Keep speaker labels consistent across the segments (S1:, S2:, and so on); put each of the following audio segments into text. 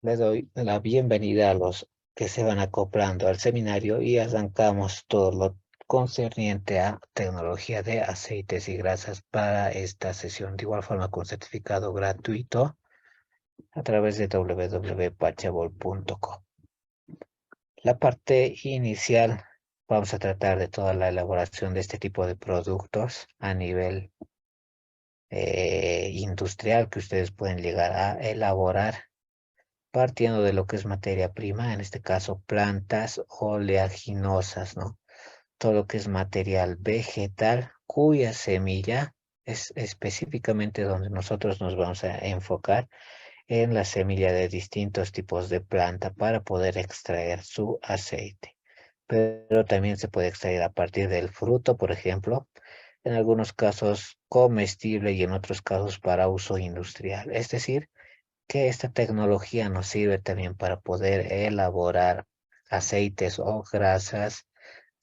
S1: Les doy la bienvenida a los que se van acoplando al seminario y arrancamos todo lo concerniente a tecnología de aceites y grasas para esta sesión. De igual forma con certificado gratuito a través de www.pachabol.com. La parte inicial, vamos a tratar de toda la elaboración de este tipo de productos a nivel industrial que ustedes pueden llegar a elaborar partiendo de lo que es materia prima, en este caso plantas oleaginosas, ¿no? Todo lo que es material vegetal cuya semilla es específicamente donde nosotros nos vamos a enfocar en la semilla de distintos tipos de planta para poder extraer su aceite. Pero también se puede extraer a partir del fruto, por ejemplo, en algunos casos comestible y en otros casos para uso industrial. Es decir, que esta tecnología nos sirve también para poder elaborar aceites o grasas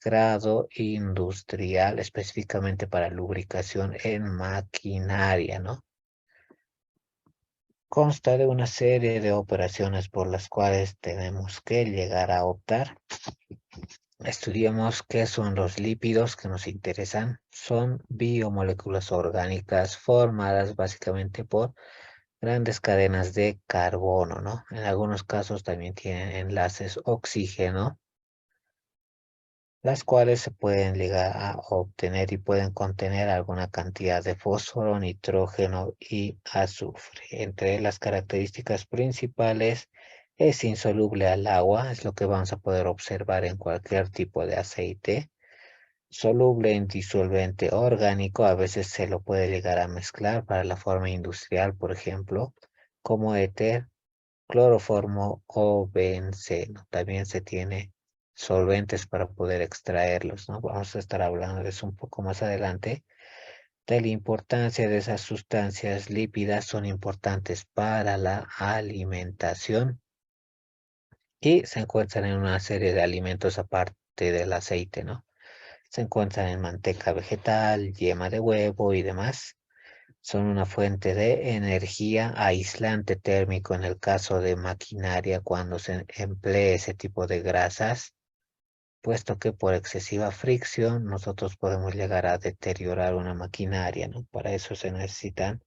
S1: grado industrial, específicamente para lubricación en maquinaria, ¿no? Consta de una serie de operaciones por las cuales tenemos que llegar a optar. Estudiamos qué son los lípidos que nos interesan. Son biomoléculas orgánicas formadas básicamente por grandes cadenas de carbono, ¿no? En algunos casos también tienen enlaces oxígeno, las cuales se pueden llegar a obtener y pueden contener alguna cantidad de fósforo, nitrógeno y azufre. Entre las características principales es insoluble al agua, es lo que vamos a poder observar en cualquier tipo de aceite. Soluble en disolvente orgánico, a veces se lo puede llegar a mezclar para la forma industrial, por ejemplo, como éter, cloroformo o benceno. También se tiene solventes para poder extraerlos, ¿no? Vamos a estar hablando de eso un poco más adelante. De la importancia de esas sustancias lípidas son importantes para la alimentación y se encuentran en una serie de alimentos aparte del aceite, ¿no? Se encuentran en manteca vegetal, yema de huevo y demás. Son una fuente de energía aislante térmico en el caso de maquinaria cuando se emplee ese tipo de grasas, puesto que por excesiva fricción nosotros podemos llegar a deteriorar una maquinaria, ¿no? Para eso se necesitan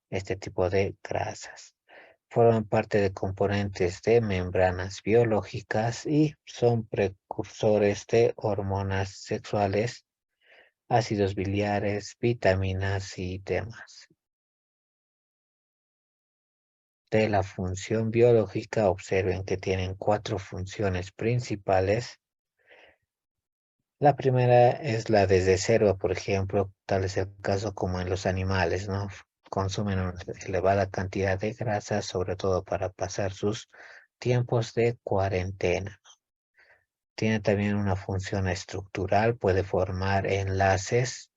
S1: este tipo de grasas. Forman parte de componentes de membranas biológicas y son precursores de hormonas sexuales, ácidos biliares, vitaminas y demás. De la función biológica, observen que tienen cuatro funciones principales. La primera es la de reserva, por ejemplo, tal es el caso como en los animales, ¿no? Consumen una elevada cantidad de grasa, sobre todo para pasar sus tiempos de cuarentena. Tiene también una función estructural, puede formar enlaces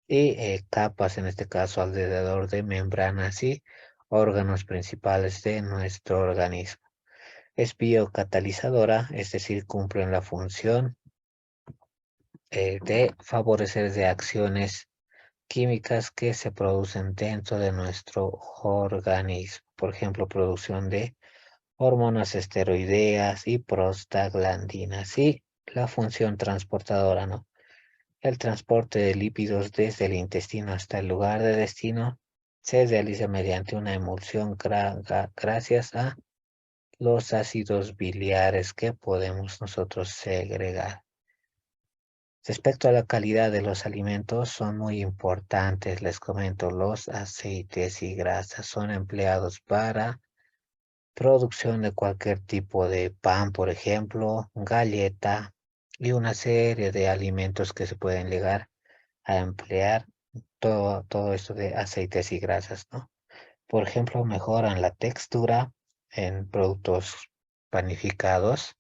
S1: y capas, en este caso alrededor de membranas y órganos principales de nuestro organismo. Es biocatalizadora, es decir, cumplen la función de favorecer reacciones químicas que se producen dentro de nuestro organismo. Por ejemplo, producción de hormonas esteroideas y prostaglandinas. Y la función transportadora, ¿no? El transporte de lípidos desde el intestino hasta el lugar de destino se realiza mediante una emulsión gracias a los ácidos biliares que podemos nosotros segregar. Respecto a la calidad de los alimentos, son muy importantes, les comento, los aceites y grasas son empleados para producción de cualquier tipo de pan, por ejemplo, galleta y una serie de alimentos que se pueden llegar a emplear todo esto de aceites y grasas, ¿no? Por ejemplo, mejoran la textura en productos panificados,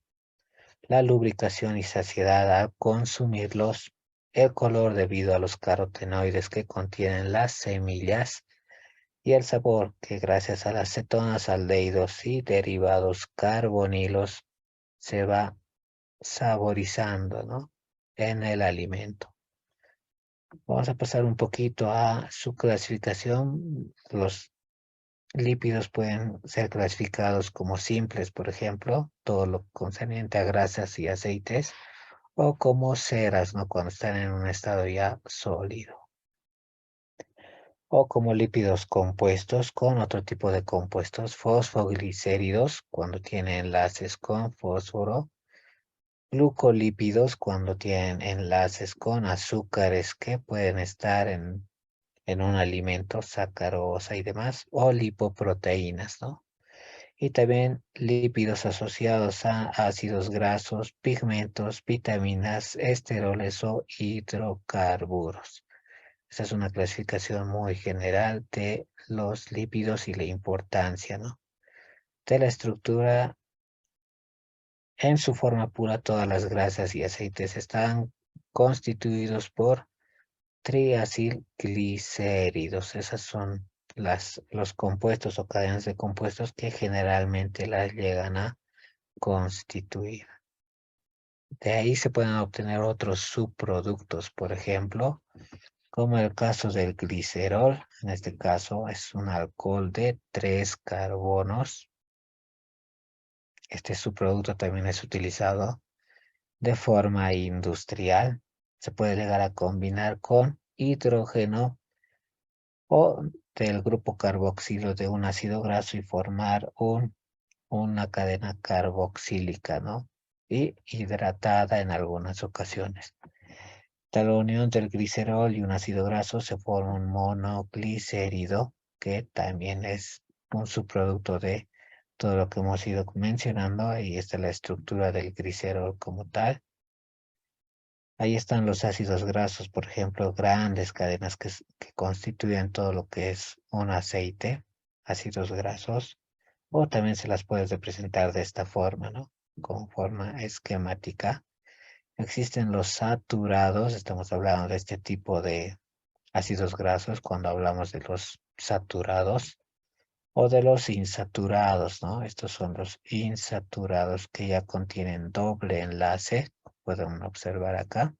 S1: la lubricación y saciedad al consumirlos, el color debido a los carotenoides que contienen las semillas y el sabor que gracias a las cetonas, aldehídos y derivados carbonilos se va saborizando, ¿no? En el alimento. Vamos a pasar un poquito a su clasificación. Los lípidos pueden ser clasificados como simples, por ejemplo, todo lo concerniente a grasas y aceites, o como ceras, ¿no? Cuando están en un estado ya sólido. O como lípidos compuestos con otro tipo de compuestos, fosfoglicéridos, cuando tienen enlaces con fósforo, glucolípidos, cuando tienen enlaces con azúcares que pueden estar en un alimento, sacarosa y demás, o lipoproteínas, ¿no? Y también lípidos asociados a ácidos grasos, pigmentos, vitaminas, esteroles o hidrocarburos. Esa es una clasificación muy general de los lípidos y la importancia, ¿no? De la estructura. En su forma pura, todas las grasas y aceites están constituidos por triacilglicéridos. Esos son los compuestos o cadenas de compuestos que generalmente las llegan a constituir. De ahí se pueden obtener otros subproductos, por ejemplo, como el caso del glicerol. En este caso es un alcohol de 3 carbonos. Este subproducto también es utilizado de forma industrial. Se puede llegar a combinar con hidrógeno o del grupo carboxilo de un ácido graso y formar una cadena carboxílica, ¿no? Y hidratada en algunas ocasiones. De la unión del glicerol y un ácido graso se forma un monoglicérido, que también es un subproducto de todo lo que hemos ido mencionando. Ahí está la estructura del glicerol como tal. Ahí están los ácidos grasos, por ejemplo, grandes cadenas que constituyen todo lo que es un aceite, ácidos grasos, o también se las puedes representar de esta forma, ¿no? Con forma esquemática. Existen los saturados, estamos hablando de este tipo de ácidos grasos cuando hablamos de los saturados, o de los insaturados, ¿no? Estos son los insaturados que ya contienen doble enlace, pueden observar acá.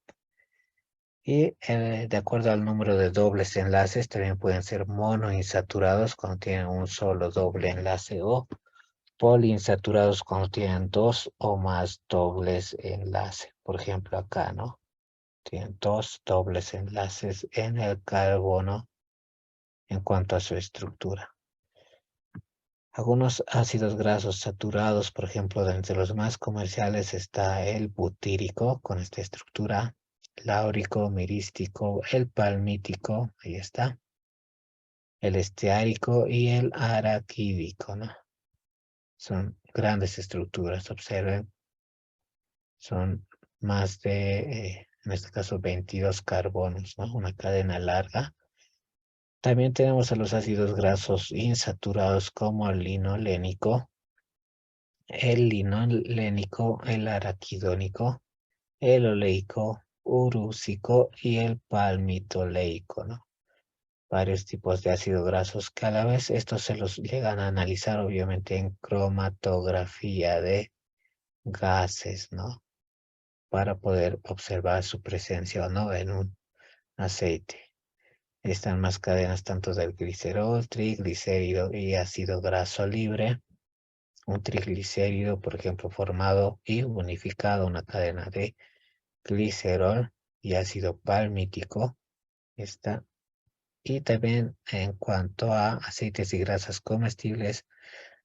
S1: Y de acuerdo al número de dobles enlaces, también pueden ser monoinsaturados cuando tienen un solo doble enlace o poliinsaturados cuando tienen dos o más dobles enlaces. Por ejemplo, acá, ¿no? Tienen dos dobles enlaces en el carbono en cuanto a su estructura. Algunos ácidos grasos saturados, por ejemplo, de entre los más comerciales está el butírico con esta estructura, láurico, mirístico, el palmítico, ahí está, el esteárico y el araquídico, ¿no? Son grandes estructuras, observen, son más de, en este caso, 22 carbonos, ¿no? Una cadena larga. También tenemos a los ácidos grasos insaturados como el linolénico, el araquidónico, el oleico, urúcico y el palmitoleico, ¿no? Varios tipos de ácidos grasos que a la vez estos se los llegan a analizar obviamente en cromatografía de gases, ¿no? Para poder observar su presencia o no en un aceite. Están más cadenas tanto del glicerol, triglicérido y ácido graso libre. Un triglicérido, por ejemplo, formado y unificado una cadena de glicerol y ácido palmítico. Está. Y también en cuanto a aceites y grasas comestibles,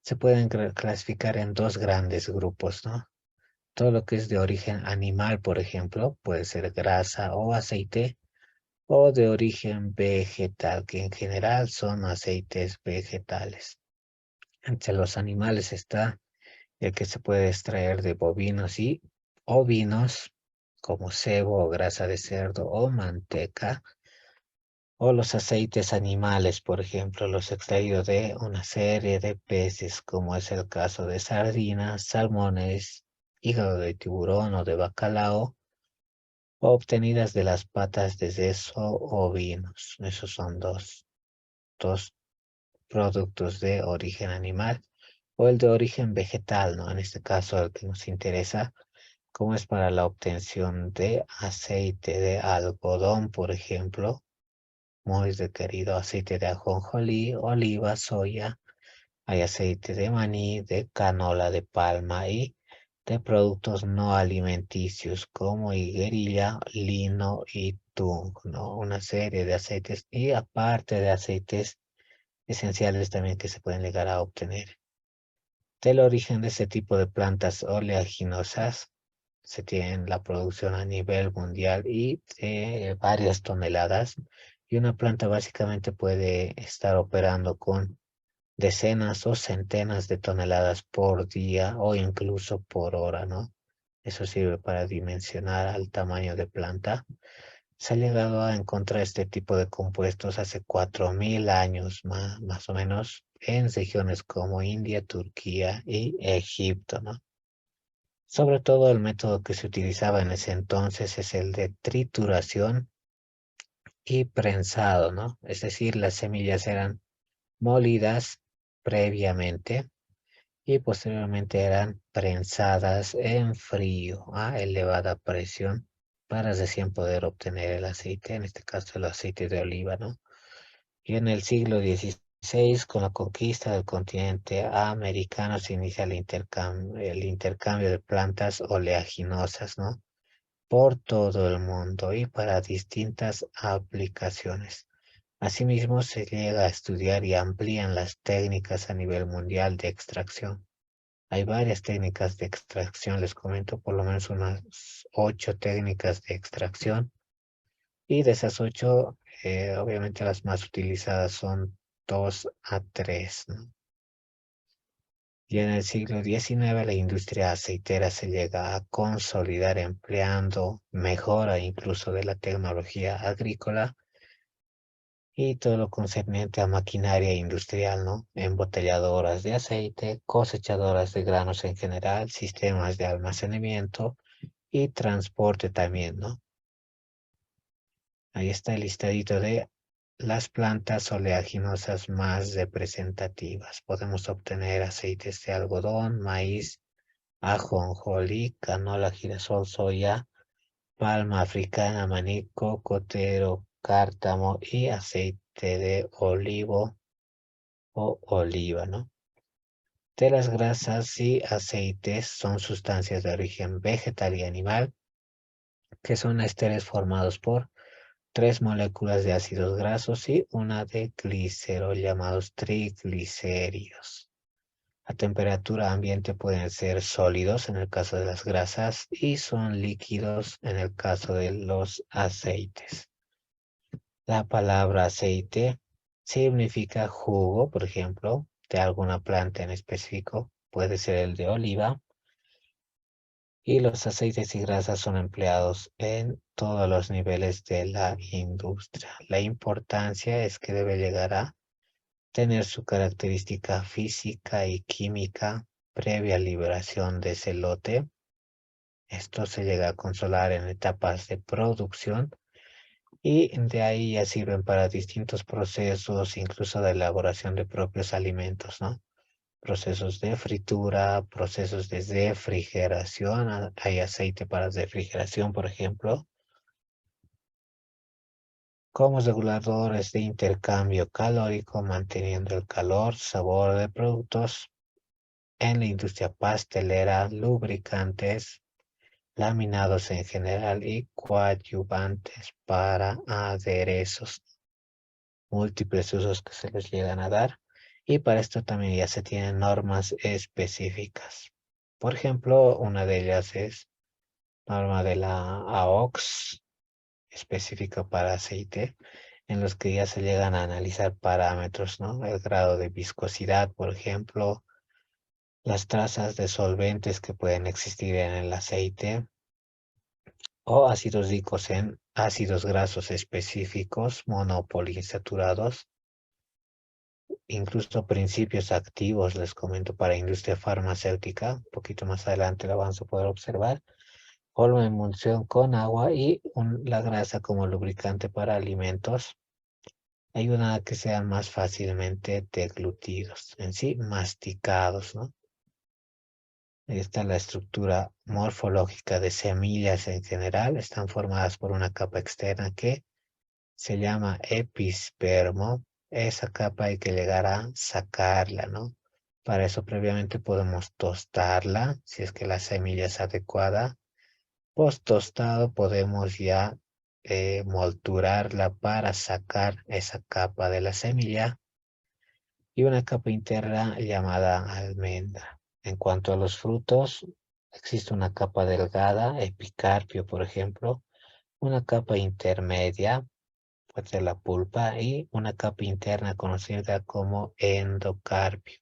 S1: se pueden clasificar en dos grandes grupos, ¿no? Todo lo que es de origen animal, por ejemplo, puede ser grasa o aceite, o de origen vegetal, que en general son aceites vegetales. Entre los animales está el que se puede extraer de bovinos y ovinos, como sebo o grasa de cerdo o manteca, o los aceites animales, por ejemplo, los extraídos de una serie de peces, como es el caso de sardinas, salmones, hígado de tiburón o de bacalao, obtenidas de las patas de seso ovinos. Esos son dos productos de origen animal o el de origen vegetal, ¿no? En este caso, el que nos interesa, como es para la obtención de aceite de algodón, por ejemplo, muy requerido aceite de ajonjolí, oliva, soya, Hay aceite de maní, de canola, de palma y de productos no alimenticios como higuerilla, lino y tung, ¿no? Una serie de aceites y aparte de aceites esenciales también que se pueden llegar a obtener. Del origen de este tipo de plantas oleaginosas se tiene la producción a nivel mundial y de varias toneladas. Y una planta básicamente puede estar operando con decenas o centenas de toneladas por día o incluso por hora, ¿no? Eso sirve para dimensionar al tamaño de planta. Se ha llegado a encontrar este tipo de compuestos hace 4.000 años más o menos en regiones como India, Turquía y Egipto, ¿no? Sobre todo el método que se utilizaba en ese entonces es el de trituración y prensado, ¿no? Es decir, las semillas eran molidas previamente y posteriormente eran prensadas en frío a elevada presión para recién poder obtener el aceite, en este caso el aceite de oliva, ¿no? Y en el siglo XVI, con la conquista del continente americano, se inicia el intercambio de plantas oleaginosas, ¿no? Por todo el mundo y para distintas aplicaciones. Asimismo, se llega a estudiar y amplían las técnicas a nivel mundial de extracción. Hay varias técnicas de extracción, les comento por lo menos unas 8 técnicas de extracción y de esas 8, obviamente las más utilizadas son 2 a 3, ¿no? Y en el siglo XIX la industria aceitera se llega a consolidar empleando mejora incluso de la tecnología agrícola y todo lo concerniente a maquinaria industrial, ¿no? Embotelladoras de aceite, cosechadoras de granos en general, sistemas de almacenamiento y transporte también, ¿no? Ahí está el listadito de las plantas oleaginosas más representativas. Podemos obtener aceites de algodón, maíz, ajonjolí, canola, girasol, soya, palma africana, maní, cocotero, cártamo y aceite de olivo o oliva, ¿no? De las grasas y aceites son sustancias de origen vegetal y animal que son esteres formados por 3 moléculas de ácidos grasos y una de glicerol llamados triglicéridos. A temperatura ambiente pueden ser sólidos en el caso de las grasas y son líquidos en el caso de los aceites. La palabra aceite significa jugo, por ejemplo, de alguna planta en específico, puede ser el de oliva, y los aceites y grasas son empleados en todos los niveles de la industria. La importancia es que debe llegar a tener su característica física y química previa liberación de ese lote. Esto se llega a consolar en etapas de producción y de ahí ya sirven para distintos procesos, incluso de elaboración de propios alimentos, ¿no? Procesos de fritura, procesos de refrigeración, hay aceite para refrigeración, por ejemplo, como reguladores de intercambio calórico, manteniendo el calor, sabor de productos en la industria pastelera, lubricantes, laminados en general y coadyuvantes para aderezos, múltiples usos que se les llegan a dar. Y para esto también ya se tienen normas específicas. Por ejemplo, una de ellas es norma de la AOX, específica para aceite, en los que ya se llegan a analizar parámetros, ¿no? El grado de viscosidad, por ejemplo, las trazas de solventes que pueden existir en el aceite o ácidos ricos en ácidos grasos específicos, monopoliinsaturados, incluso principios activos, les comento, para industria farmacéutica, un poquito más adelante lo vamos a poder observar, o la emulsión con agua y la grasa como lubricante para alimentos ayudan a que sean más fácilmente deglutidos, en sí masticados, ¿no? Ahí está la estructura morfológica de semillas en general, están formadas por una capa externa que se llama epispermo. Esa capa hay que llegar a sacarla, ¿no? Para eso previamente podemos tostarla, si es que la semilla es adecuada. Post tostado podemos ya molturarla para sacar esa capa de la semilla y una capa interna llamada almendra. En cuanto a los frutos, existe una capa delgada, epicarpio por ejemplo, una capa intermedia, puede ser la pulpa, y una capa interna conocida como endocarpio.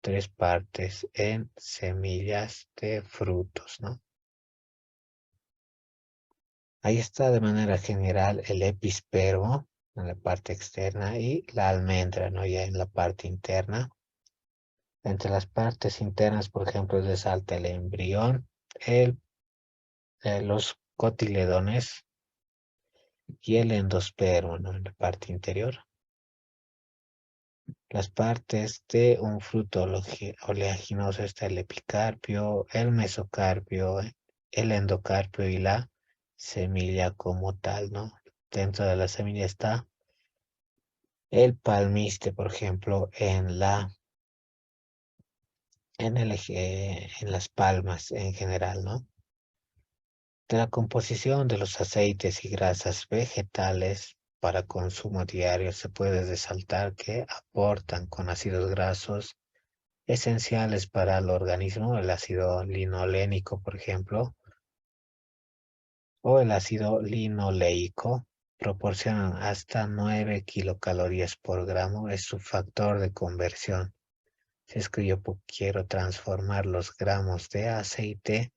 S1: Tres partes en semillas de frutos, ¿no? Ahí está de manera general el epispermo en la parte externa y la almendra, ¿no? Ya en la parte interna. Entre las partes internas, por ejemplo, resalta el embrión, el, los cotiledones y el endospermo, ¿no? En la parte interior. Las partes de un fruto oleaginoso está el epicarpio, el mesocarpio, el endocarpio y la semilla como tal, ¿no? Dentro de la semilla está el palmiste, por ejemplo, en las palmas en general, ¿no? De la composición de los aceites y grasas vegetales para consumo diario se puede resaltar que aportan con ácidos grasos esenciales para el organismo, el ácido linolénico, por ejemplo, o el ácido linoleico, proporcionan hasta 9 kilocalorías por gramo, es su factor de conversión. Si es que yo quiero transformar los gramos de aceite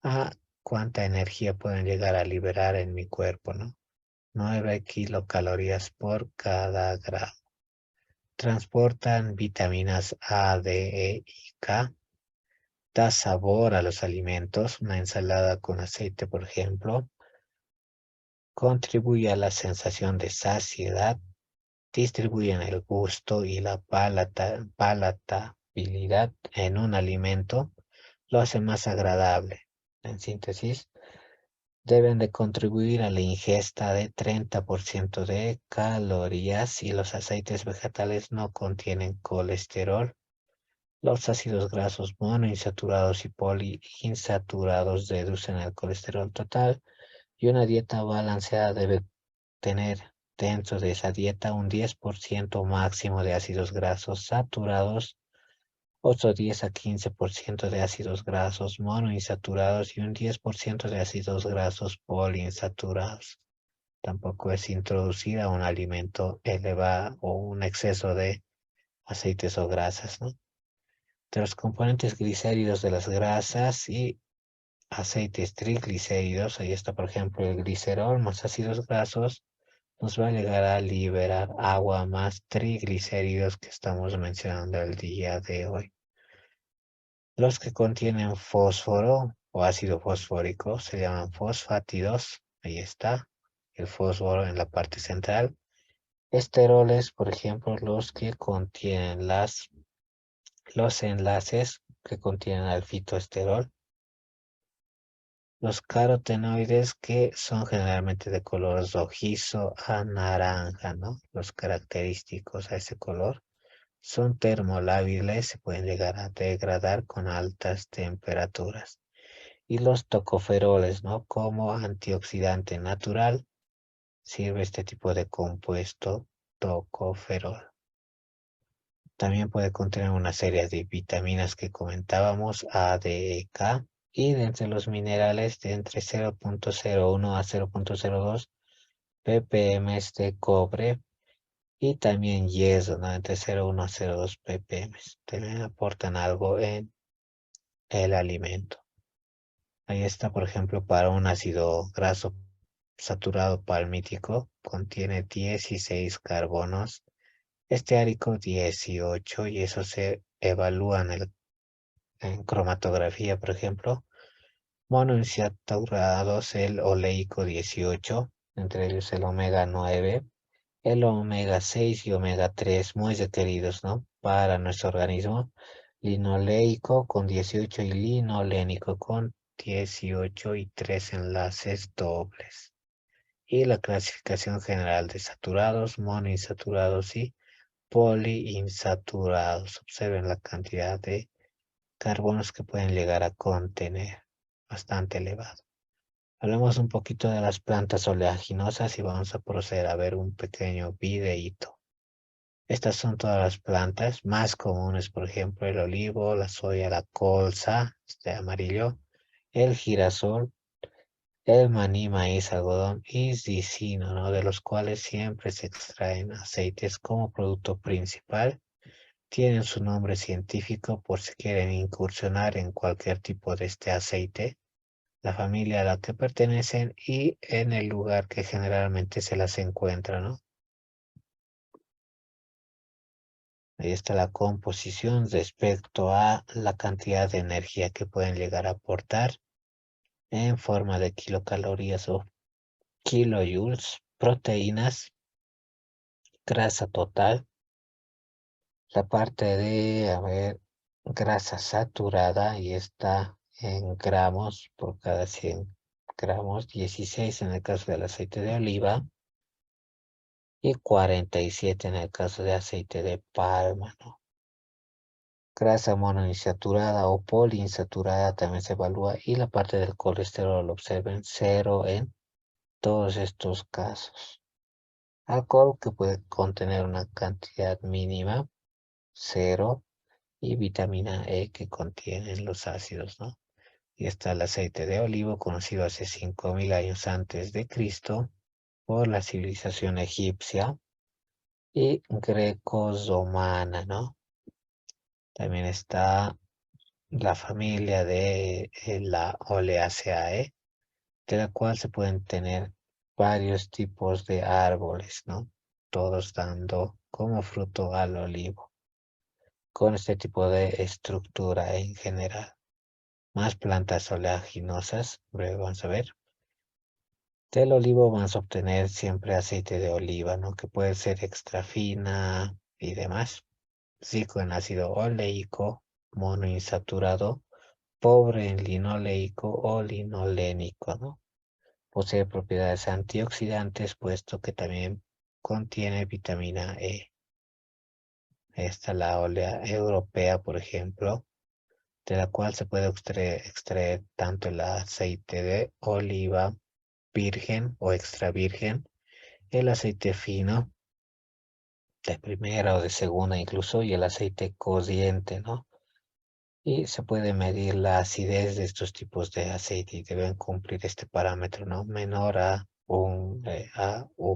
S1: a cuánta energía pueden llegar a liberar en mi cuerpo, ¿no? 9 kilocalorías por cada gramo. Transportan vitaminas A, D, E y K. Da sabor a los alimentos. Una ensalada con aceite, por ejemplo, contribuye a la sensación de saciedad. Distribuyen el gusto y la palatabilidad en un alimento. Lo hace más agradable. En síntesis, deben de contribuir a la ingesta de 30% de calorías y los aceites vegetales no contienen colesterol. Los ácidos grasos monoinsaturados y poliinsaturados reducen el colesterol total y una dieta balanceada debe tener dentro de esa dieta un 10% máximo de ácidos grasos saturados, otro 10 a 15% de ácidos grasos monoinsaturados y un 10% de ácidos grasos poliinsaturados. Tampoco es introducida un alimento elevado o un exceso de aceites o grasas, ¿no? De los componentes glicéridos de las grasas y aceites triglicéridos, ahí está por ejemplo el glicerol más ácidos grasos, nos va a llegar a liberar agua más triglicéridos que estamos mencionando el día de hoy. Los que contienen fósforo o ácido fosfórico se llaman fosfátidos. Ahí está, el fósforo en la parte central. Esteroles, por ejemplo, los que contienen los enlaces que contienen alfitoesterol. Los carotenoides que son generalmente de color rojizo a naranja, ¿no? Los característicos a ese color. Son termolábiles, se pueden llegar a degradar con altas temperaturas. Y los tocoferoles, ¿no? Como antioxidante natural, sirve este tipo de compuesto tocoferol. También puede contener una serie de vitaminas que comentábamos, A, D, E, K, y de entre los minerales de entre 0.01 a 0.02 ppm de cobre, y también hierro, ¿no? Entre 0.1 a 0.2 ppm. También aportan algo en el alimento. Ahí está, por ejemplo, para un ácido graso saturado palmítico, contiene 16 carbonos, esteárico 18, y eso se evalúa en cromatografía, por ejemplo. Monoinsaturados, el oleico 18, entre ellos el omega 9, el omega 6 y omega 3, muy requeridos, ¿no? Para nuestro organismo. Linoleico con 18 y linolénico con 18 y 3 enlaces dobles. Y la clasificación general de saturados, monoinsaturados y poliinsaturados. Observen la cantidad de carbonos que pueden llegar a contener, bastante elevado. Hablemos un poquito de las plantas oleaginosas y vamos a proceder a ver un pequeño videíto. Estas son todas las plantas más comunes, por ejemplo, el olivo, la soya, la colza, este amarillo, el girasol, el maní, maíz, algodón y ricino, ¿no? De los cuales siempre se extraen aceites como producto principal. Tienen su nombre científico por si quieren incursionar en cualquier tipo de este aceite, la familia a la que pertenecen y en el lugar que generalmente se las encuentra, ¿no? Ahí está la composición respecto a la cantidad de energía que pueden llegar a aportar en forma de kilocalorías o kilojoules, proteínas, grasa total, la parte de, a ver, grasa saturada y está en gramos por cada 100 gramos, 16 en el caso del aceite de oliva y 47 en el caso de aceite de palma, ¿no? Grasa monoinsaturada o poliinsaturada también se evalúa y la parte del colesterol, observen, cero en todos estos casos. Alcohol que puede contener una cantidad mínima, cero, y vitamina E que contienen los ácidos, ¿no? Y está el aceite de olivo, conocido hace 5000 años antes de Cristo por la civilización egipcia y greco-romana, ¿no? También está la familia de la Oleaceae, de la cual se pueden tener varios tipos de árboles, ¿no? Todos dando como fruto al olivo, con este tipo de estructura en general. Más plantas oleaginosas, breve, vamos a ver. Del olivo vamos a obtener siempre aceite de oliva, ¿no? Que puede ser extra fina y demás. Rico en ácido oleico, monoinsaturado, pobre en linoleico o linolénico, ¿no? Posee propiedades antioxidantes, puesto que también contiene vitamina E. Esta es la olea europea, por ejemplo, de la cual se puede extraer tanto el aceite de oliva virgen o extra virgen, el aceite fino, de primera o de segunda incluso, y el aceite corriente, ¿no? Y se puede medir la acidez de estos tipos de aceite y deben cumplir este parámetro, ¿no? Menor a un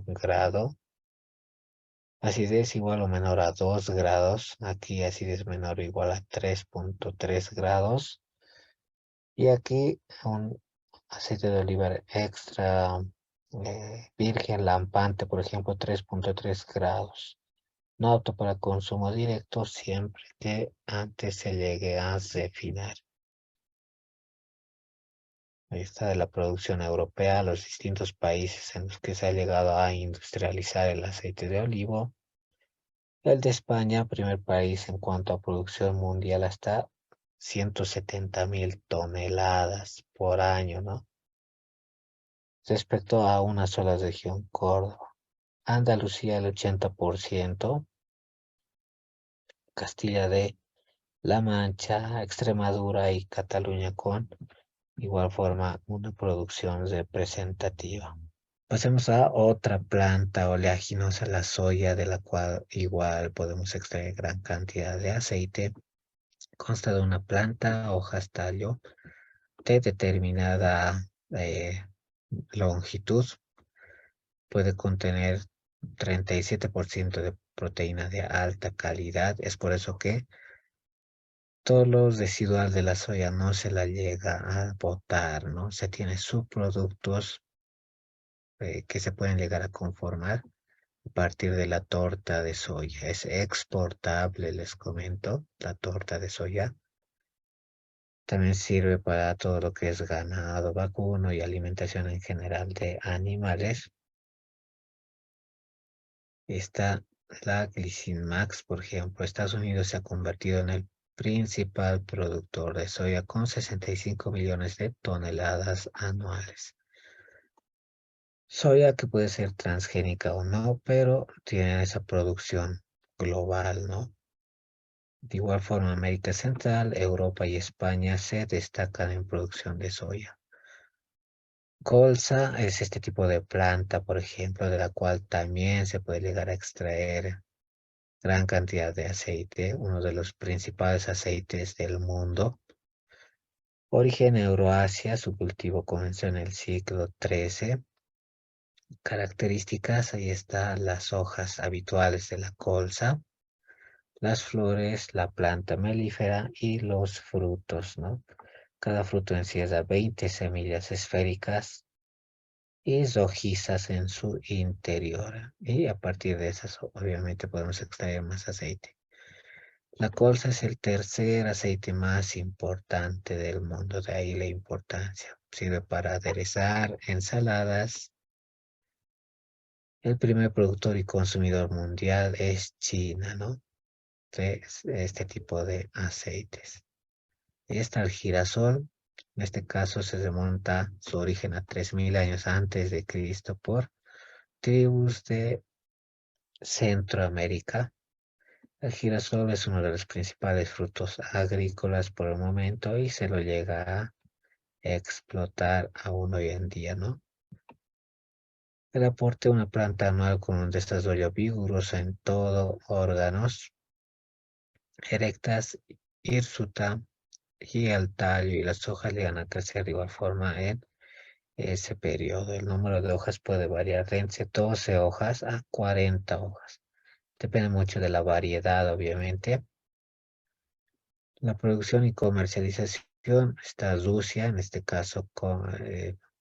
S1: grado. Acidez igual o menor a 2 grados. Aquí acidez menor o igual a 3.3 grados. Y aquí un aceite de oliva extra virgen lampante, por ejemplo, 3.3 grados. No apto para consumo directo siempre que antes se llegue a refinar. Ahí está de la producción europea, los distintos países en los que se ha llegado a industrializar el aceite de olivo. El de España, primer país en cuanto a producción mundial, hasta 170.000 toneladas por año, ¿no? Respecto a una sola región, Córdoba. Andalucía el 80%, Castilla de La Mancha, Extremadura y Cataluña con igual forma una producción representativa. Pasemos a otra planta oleaginosa, la soya, de la cual igual podemos extraer gran cantidad de aceite. Consta de una planta, hojas, tallo, de determinada longitud. Puede contener 37% de proteína de alta calidad. Es por eso que todo lo residual de la soya no se la llega a botar, ¿no? Se tiene subproductos que se pueden llegar a conformar a partir de la torta de soya. Es exportable, les comento, la torta de soya. También sirve para todo lo que es ganado vacuno y alimentación en general de animales. Está la Glycinmax, por ejemplo. Estados Unidos se ha convertido en el principal productor de soya con 65 millones de toneladas anuales. Soya que puede ser transgénica o no, pero tiene esa producción global, ¿no? De igual forma, América Central, Europa y España se destacan en producción de soya. Colza es este tipo de planta, por ejemplo, de la cual también se puede llegar a extraer gran cantidad de aceite, uno de los principales aceites del mundo. Origen Euroasia, su cultivo comenzó en el siglo XIII. Características, ahí están las hojas habituales de la colza, las flores, la planta melífera y los frutos, ¿no? Cada fruto encierra 20 semillas esféricas y rojizas en su interior. Y a partir de esas, obviamente, podemos extraer más aceite. La colza es el tercer aceite más importante del mundo, de ahí la importancia. Sirve para aderezar ensaladas. El primer productor y consumidor mundial es China, ¿no? De este tipo de aceites. Está el girasol. En este caso se remonta su origen a 3000 años antes de Cristo por tribus de Centroamérica. El girasol es uno de los principales frutos agrícolas por el momento y se lo llega a explotar aún hoy en día, ¿no? El aporte de una planta anual con un desarrollo vigoroso en todo órganos, erectas, hirsuta y el tallo y las hojas llegan a crecer de igual forma en ese periodo. El número de hojas puede variar de entre 12 hojas a 40 hojas. Depende mucho de la variedad, obviamente. La producción y comercialización está Rusia, en este caso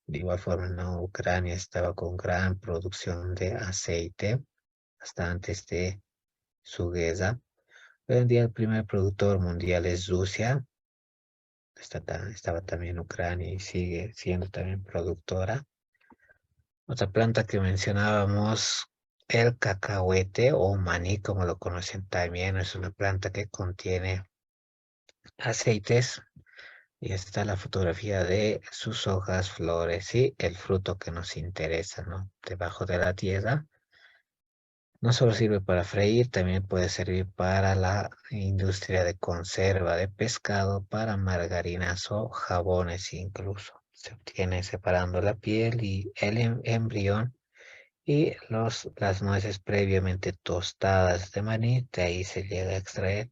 S1: de igual forma, ¿no? Ucrania estaba con gran producción de aceite hasta antes de su guerra. Hoy en día el primer productor mundial es Rusia, estaba también Ucrania y sigue siendo también productora. Otra planta que mencionábamos, el cacahuete o maní, como lo conocen también, es una planta que contiene aceites. Y está la fotografía de sus hojas, flores y el fruto que nos interesa, ¿no? Debajo de la tierra. No solo sirve para freír, también puede servir para la industria de conserva de pescado, para margarinas o jabones incluso. Se obtiene separando la piel y el embrión y las nueces previamente tostadas de maní. De ahí se llega a extraer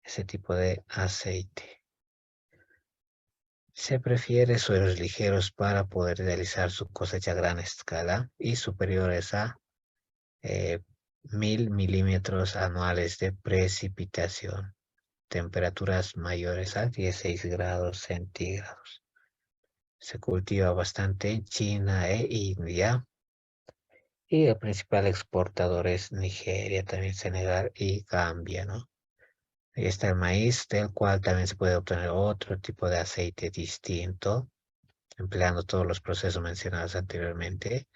S1: ese tipo de aceite. Se prefiere suelos ligeros para poder realizar su cosecha a gran escala y superiores a 1000 milímetros anuales de precipitación, temperaturas mayores a 16 grados centígrados. Se cultiva bastante en China e India y el principal exportador es Nigeria, también Senegal y Gambia, ¿no? Ahí está el maíz, del cual también se puede obtener otro tipo de aceite distinto empleando todos los procesos mencionados anteriormente.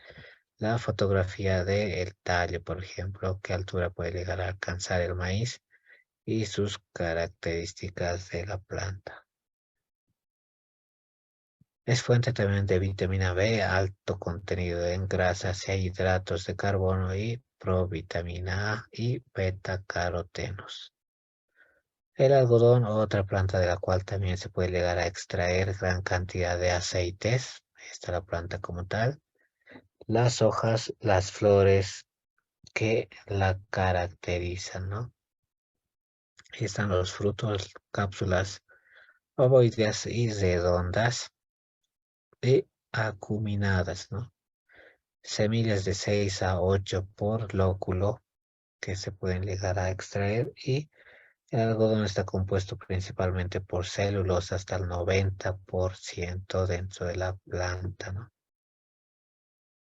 S1: La fotografía del tallo, por ejemplo, qué altura puede llegar a alcanzar el maíz y sus características de la planta. Es fuente también de vitamina B, alto contenido en grasas e hidratos de carbono y provitamina A y beta-carotenos. El algodón, otra planta de la cual también se puede llegar a extraer gran cantidad de aceites. Esta es la planta como tal. Las hojas, las flores que la caracterizan, ¿no? Ahí están los frutos, cápsulas ovoideas y redondas y acuminadas, ¿no? Semillas de 6 a 8 por lóculo que se pueden llegar a extraer y el algodón está compuesto principalmente por células hasta el 90% dentro de la planta, ¿no?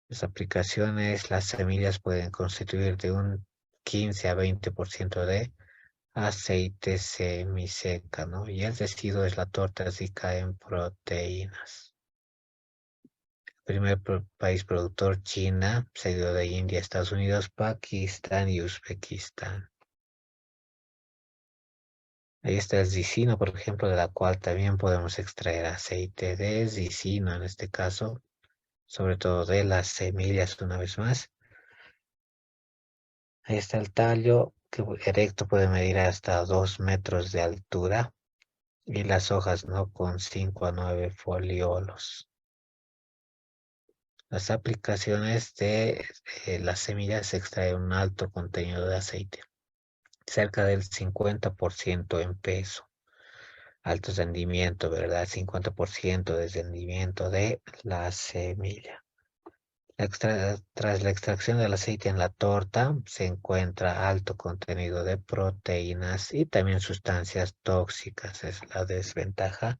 S1: Las aplicaciones, las semillas pueden constituir de un 15 a 20% de aceite semiseca, ¿no? Y el residuo es la torta rica en proteínas. El primer país productor, China, seguido de India, Estados Unidos, Pakistán y Uzbekistán. Ahí está el ricino, por ejemplo, de la cual también podemos extraer aceite de ricino, en este caso, sobre todo de las semillas, una vez más. Ahí está el tallo, que erecto puede medir hasta 2 metros de altura y las hojas, ¿no? Con 5 a 9 foliolos. Las aplicaciones de las semillas se extrae un alto contenido de aceite, cerca del 50% en peso. Alto rendimiento, ¿verdad? 50% de rendimiento de la semilla. Tras la extracción del aceite en la torta se encuentra alto contenido de proteínas y también sustancias tóxicas. Es la desventaja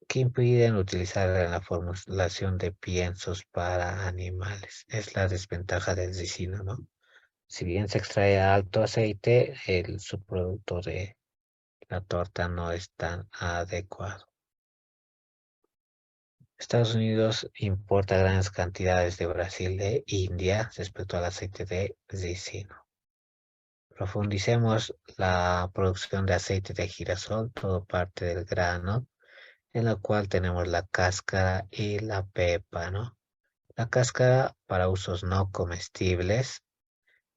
S1: que impiden utilizar en la formulación de piensos para animales. Es la desventaja del ricino, ¿no? Si bien se extrae alto aceite, el subproducto de la torta no es tan adecuado. Estados Unidos importa grandes cantidades de Brasil e India respecto al aceite de ricino. Profundicemos la producción de aceite de girasol, todo parte del grano, en la cual tenemos la cáscara y la pepa, ¿no? La cáscara para usos no comestibles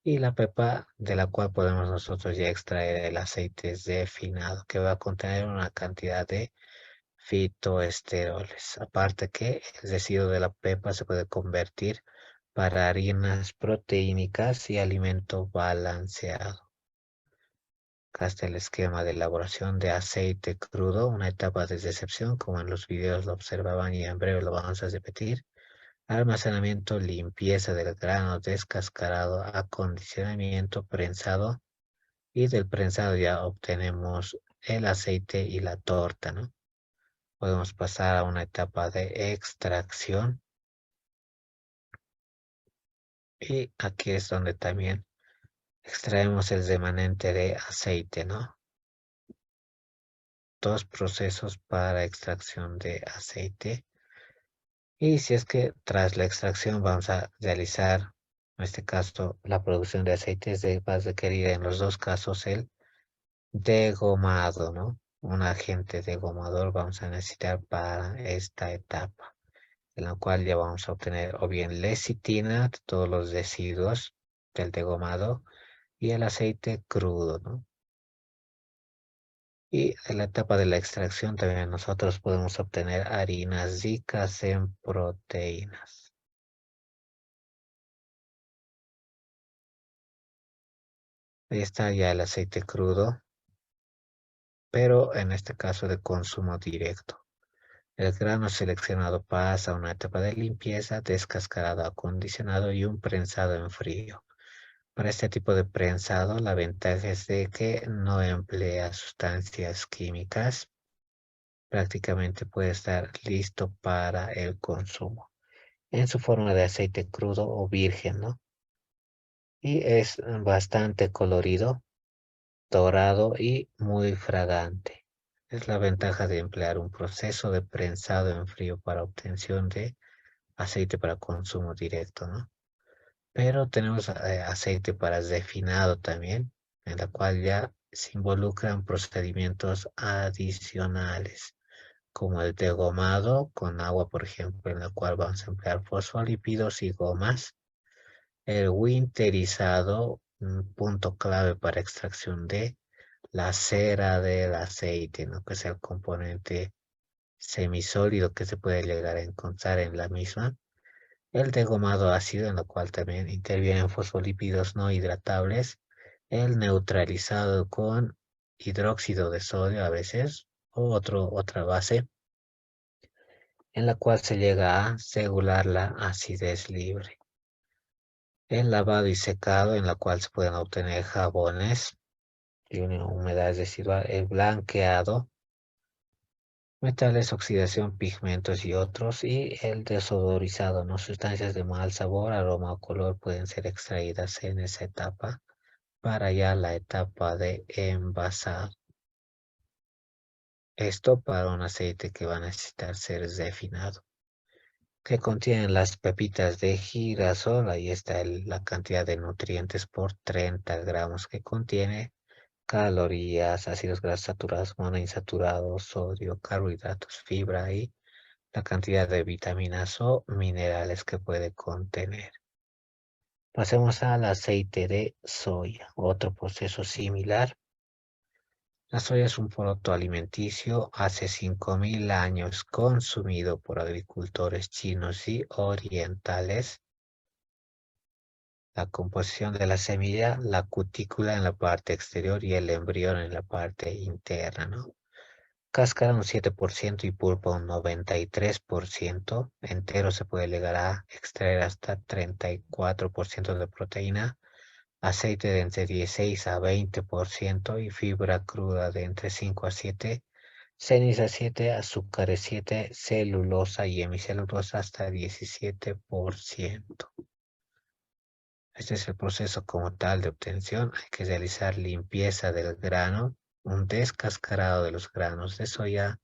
S1: y la pepa de la cual podemos nosotros ya extraer el aceite refinado, que va a contener una cantidad de fitoesteroles. Aparte que el residuo de la pepa se puede convertir para harinas proteínicas y alimento balanceado. Acá está el esquema de elaboración de aceite crudo, una etapa de decepción, como en los videos lo observaban y en breve lo vamos a repetir. Almacenamiento, limpieza del grano descascarado, acondicionamiento, prensado y del prensado ya obtenemos el aceite y la torta, ¿no? Podemos pasar a una etapa de extracción y aquí es donde también extraemos el remanente de aceite, ¿no? Dos procesos para extracción de aceite. Y si es que tras la extracción vamos a realizar, en este caso, la producción de aceites, va a requerir en los dos casos el degomado, ¿no? Un agente degomador vamos a necesitar para esta etapa, en la cual ya vamos a obtener o bien lecitina, todos los residuos del degomado, y el aceite crudo, ¿no? Y en la etapa de la extracción también nosotros podemos obtener harinas ricas en proteínas. Ahí está ya el aceite crudo, pero en este caso de consumo directo. El grano seleccionado pasa a una etapa de limpieza, descascarado, acondicionado y un prensado en frío. Para este tipo de prensado, la ventaja es de que no emplea sustancias químicas. Prácticamente puede estar listo para el consumo en su forma de aceite crudo o virgen, ¿no? Y es bastante colorido, dorado y muy fragante. Es la ventaja de emplear un proceso de prensado en frío para obtención de aceite para consumo directo, ¿no? Pero tenemos aceite para refinado también, en la cual ya se involucran procedimientos adicionales, como el degomado con agua, por ejemplo, en la cual vamos a emplear fosfolípidos y gomas. El winterizado, un punto clave para extracción de la cera del aceite, ¿no? Que es el componente semisólido que se puede llegar a encontrar en la misma. El degomado ácido, en lo cual también intervienen fosfolípidos no hidratables. El neutralizado con hidróxido de sodio a veces, o otra base, en la cual se llega a segular la acidez libre. El lavado y secado, en la cual se pueden obtener jabones y una humedad residual. El blanqueado, metales, oxidación, pigmentos y otros. Y el desodorizado, ¿no? Sustancias de mal sabor, aroma o color pueden ser extraídas en esa etapa para ya la etapa de envasado. Esto para un aceite que va a necesitar ser refinado. Que contienen las pepitas de girasol. Ahí está la cantidad de nutrientes por 30 gramos que contiene calorías, ácidos grasos saturados, monoinsaturados, sodio, carbohidratos, fibra y la cantidad de vitaminas o minerales que puede contener. Pasemos al aceite de soya, otro proceso similar. La soya es un producto alimenticio hace 5.000 años consumido por agricultores chinos y orientales. La composición de la semilla, la cutícula en la parte exterior y el embrión en la parte interna, ¿no? Cáscara un 7% y pulpa un 93%. Entero se puede llegar a extraer hasta 34% de proteína, aceite de entre 16 a 20% y fibra cruda de entre 5 a 7, ceniza 7, azúcares 7, celulosa y hemicelulosa hasta 17%. Este es el proceso como tal de obtención. Hay que realizar limpieza del grano, un descascarado de los granos de soya,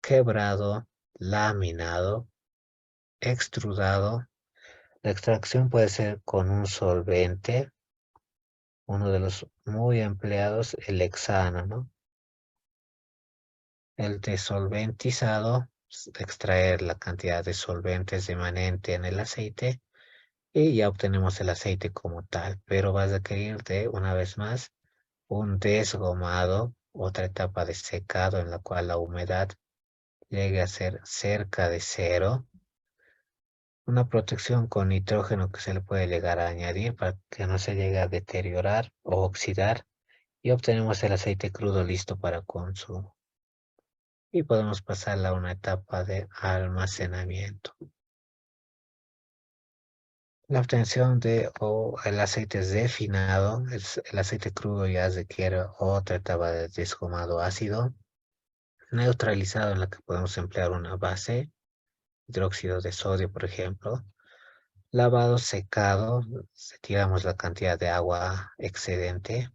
S1: quebrado, laminado, extrudado. La extracción puede ser con un solvente, uno de los muy empleados, el hexano, ¿no? El desolventizado, extraer la cantidad de solventes remanente en el aceite y ya obtenemos el aceite como tal, pero vas a requerir de, una vez más, un desgomado, otra etapa de secado en la cual la humedad llegue a ser cerca de cero, una protección con nitrógeno que se le puede llegar a añadir para que no se llegue a deteriorar o oxidar y obtenemos el aceite crudo listo para consumo. Y podemos pasarla a una etapa de almacenamiento. La obtención de el aceite refinado, el aceite crudo ya requiere otra etapa de desgomado ácido, neutralizado en la que podemos emplear una base, hidróxido de sodio por ejemplo, lavado secado, retiramos la cantidad de agua excedente,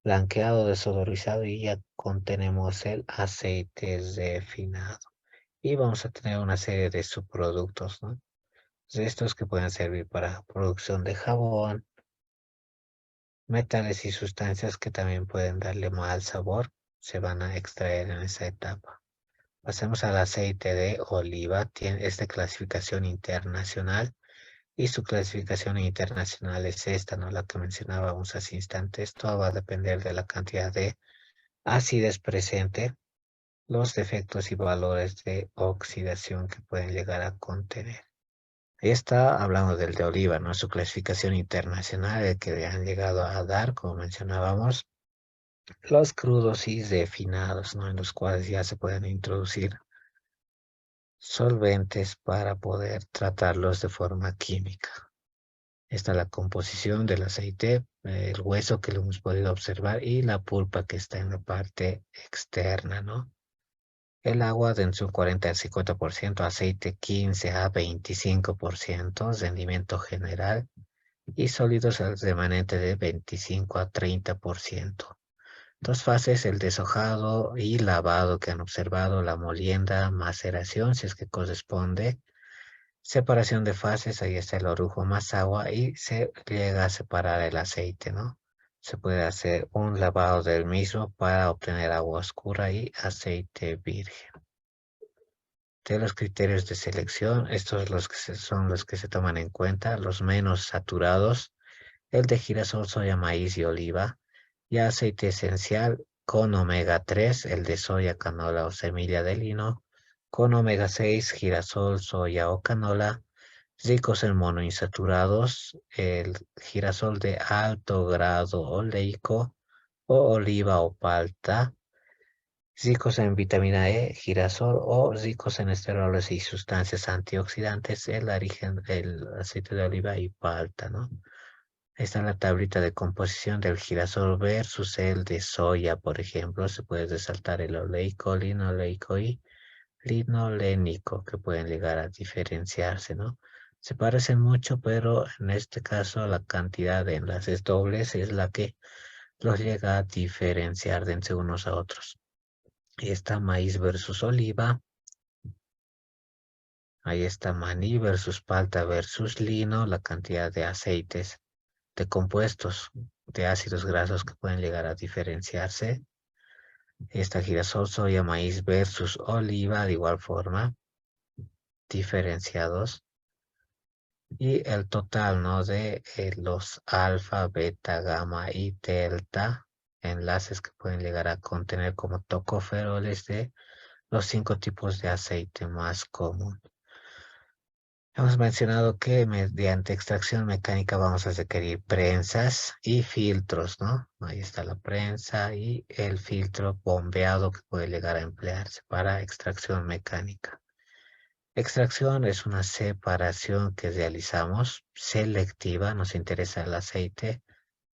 S1: blanqueado, desodorizado y ya contenemos el aceite refinado. Y vamos a tener una serie de subproductos, ¿no? Restos que pueden servir para producción de jabón, metales y sustancias que también pueden darle mal sabor, se van a extraer en esa etapa. Pasemos al aceite de oliva, es de clasificación internacional y su clasificación internacional es esta, ¿no? La que mencionábamos hace instantes. Todo va a depender de la cantidad de acidez presente, los defectos y valores de oxidación que pueden llegar a contener. Ahí está hablando del de oliva, ¿no? Su clasificación internacional, el que le han llegado a dar, como mencionábamos, los crudos y refinados, ¿no? En los cuales ya se pueden introducir solventes para poder tratarlos de forma química. Está la composición del aceite, el hueso que lo hemos podido observar y la pulpa que está en la parte externa, ¿no? El agua de entre un 40 al 50%, aceite 15 a 25%, rendimiento general y sólidos el remanente de 25 a 30%. Dos fases, el deshojado y lavado que han observado, la molienda, maceración, si es que corresponde, separación de fases, ahí está el orujo más agua y se llega a separar el aceite, ¿no? Se puede hacer un lavado del mismo para obtener agua oscura y aceite virgen. De los criterios de selección, estos son los que se toman en cuenta, los menos saturados, el de girasol, soya, maíz y oliva, y aceite esencial con omega 3, el de soya, canola o semilla de lino, con omega 6, girasol, soya o canola, ricos en monoinsaturados, el girasol de alto grado oleico o oliva o palta, ricos en vitamina E, girasol o ricos en esteroles y sustancias antioxidantes, el aceite de oliva y palta, ¿no? Está en la tablita de composición del girasol versus el de soya, por ejemplo, se puede resaltar el oleico, linoleico y linolénico, que pueden llegar a diferenciarse, ¿no? Se parecen mucho, pero en este caso la cantidad de enlaces dobles es la que los llega a diferenciar de entre unos a otros. Ahí está maíz versus oliva. Ahí está maní versus palta versus lino, la cantidad de aceites, de compuestos, de ácidos grasos que pueden llegar a diferenciarse. Está girasol, soya, maíz versus oliva, de igual forma, diferenciados. y el total, ¿no? De los alfa, beta, gamma y delta enlaces que pueden llegar a contener como tocoferoles de los 5 tipos de aceite más común. Hemos mencionado que mediante extracción mecánica vamos a requerir prensas y filtros, ¿no? Ahí está la prensa y el filtro bombeado que puede llegar a emplearse para extracción mecánica. Extracción es una separación que realizamos selectiva, nos interesa el aceite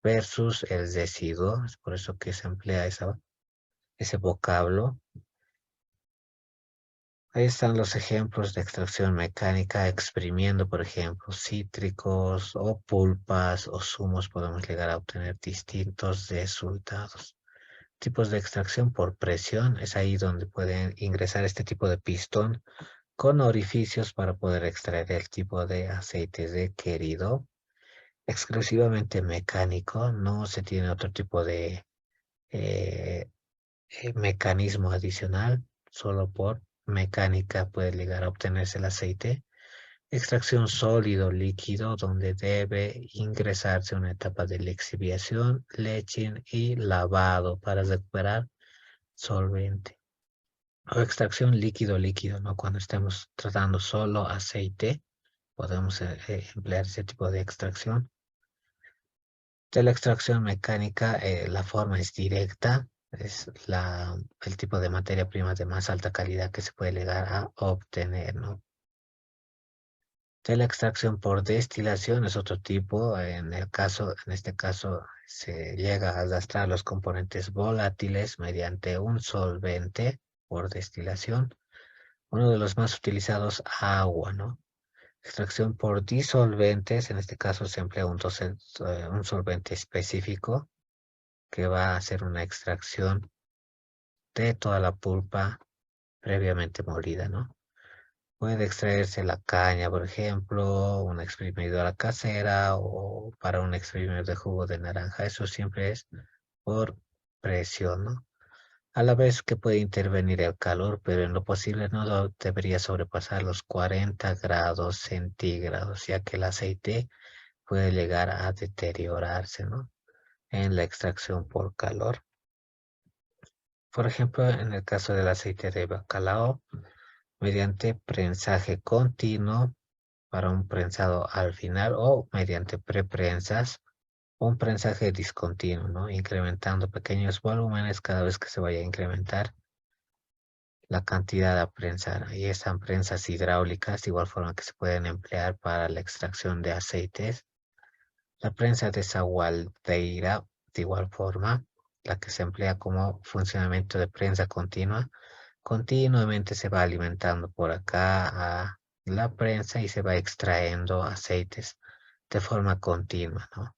S1: versus el residuo, es por eso que se emplea ese vocablo. Ahí están los ejemplos de extracción mecánica, exprimiendo, por ejemplo, cítricos o pulpas o zumos, podemos llegar a obtener distintos resultados. Tipos de extracción por presión, es ahí donde pueden ingresar este tipo de pistón con orificios para poder extraer el tipo de aceite requerido. Exclusivamente mecánico, no se tiene otro tipo de eh, mecanismo adicional, solo por mecánica puede llegar a obtenerse el aceite. Extracción sólido líquido, donde debe ingresarse una etapa de lixiviación, leaching y lavado para recuperar solvente. O extracción líquido-líquido, ¿no? Cuando estemos tratando solo aceite, podemos emplear ese tipo de extracción. De la extracción mecánica, la forma es directa, es el tipo de materia prima de más alta calidad que se puede llegar a obtener, ¿no? De la extracción por destilación es otro tipo, en este caso se llega a arrastrar los componentes volátiles mediante un solvente por destilación. Uno de los más utilizados, agua, ¿no? Extracción por disolventes, en este caso se emplea un solvente específico que va a hacer una extracción de toda la pulpa previamente molida, ¿no? Puede extraerse la caña, por ejemplo, una exprimidora casera o para un exprimidor de jugo de naranja. Eso siempre es por presión, ¿no? A la vez que puede intervenir el calor, pero en lo posible no debería sobrepasar los 40 grados centígrados, ya que el aceite puede llegar a deteriorarse, ¿no? En la extracción por calor. Por ejemplo, en el caso del aceite de bacalao, mediante prensaje continuo para un prensado al final o mediante preprensas, un prensaje discontinuo, ¿no? Incrementando pequeños volúmenes cada vez que se vaya a incrementar la cantidad a prensar. Y están prensas hidráulicas, de igual forma que se pueden emplear para la extracción de aceites. La prensa de Sagualdeira, de igual forma, la que se emplea como funcionamiento de prensa continua, continuamente se va alimentando por acá a la prensa y se va extrayendo aceites de forma continua, ¿no?